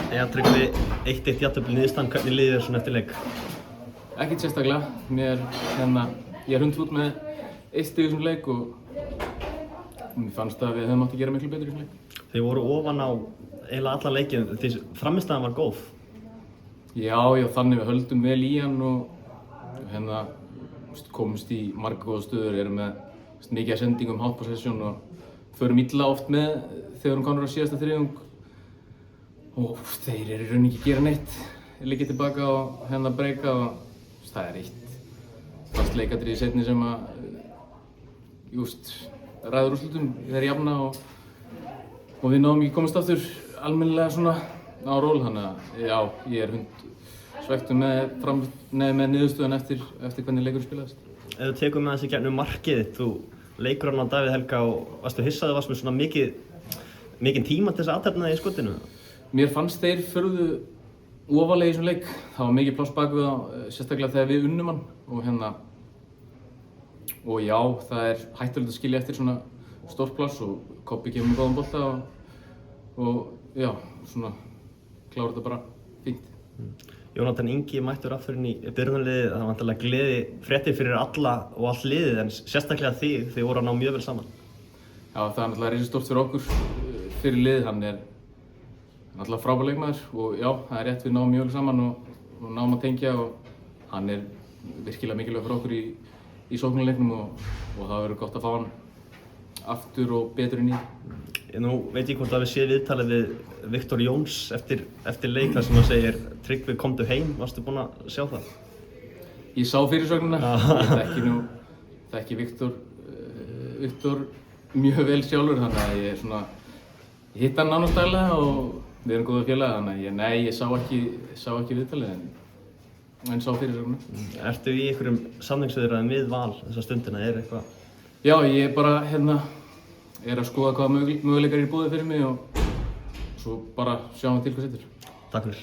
Tryggvi, 1-1 jafntefli niðurstaðan, hvernig líður þér svona eftir leik? Ekkert sérstaklega. Ég er hundfúll með 1 stig í þessum leik og mér fannst að við hefðum átt að gera miklu betur í þessum leik. Þið voru ofan á eiginlega alla leikinn, því frammistaðan var góð. Já, þannig við höldum vel í hann og komumst í marga góða stöður, erum með mikið af sendingum, hot possession og förum illa oft með þegar við erum komnir á síðasta þriðjung og þeir eru í rauninni ekki að gera neitt, liggja tilbaka og breyka og það er eitt fast leikatriði í seinni sem að ræður úrslitum, þeir jafna og við náðum ekki komast aftur almennilega svona á ról, þannig að já, ég er svekktur með niðurstöðun eftir hvernig leikurinn spilaðist. Ef þú tekur með þessi gegnum markið, þú leikur hann á Davíð Helga og varstu hissað að varst með svona mikinn tíma til þess að athafna í skotinu? Mér fannst þeir furðu ofarlega í þessum leik. Það var mikið pláss bak við þá, sérstaklega þegar við unnum hann og já, það er hættulegt að skilja eftir svona stórt pláss og Kobbi kemur með góðan bolta og já, svona klára þetta bara fínt. Jónatan Ingi mættur aftur inn í byrjunarliðið, það var vantarlega gleði fréttir fyrir alla og allt liðið, en sérstaklega þið voru að ná mjög vel saman. Já, það er náttúrulega risastórt fyrir okkur, fyrir liðið, hann er náttúrulega frábær leikmaður og já, það er rétt, við náum mjög vel saman og náum að tengja og hann er virkilega mikilvæg fyrir okkur í sóknarleiknum og það verður gott að fá hann aftur og betur inn í. Nú veit ég hvort að við séð viðtalið við Viktor Jóns eftir leik þar sem hann segir Tryggvi, komdu heim, varstu búinn að sjá það? Ég sá fyrirsögnina, ég þekki Viktor mjög vel sjálfur, þannig að ég hitt hann nánast daglega og við erum góða félagar, þannig að ég sá ekki viðtalið en sá fyrirsögnina. Ertu í einhverjum samningsviðræðum við Val þessa stundina, er eitthvað? Já, ég bara er að skoða hvaða möguleikar eru í boði fyrir mig og svo bara sjáum við til hvað setur. Takk fyrir.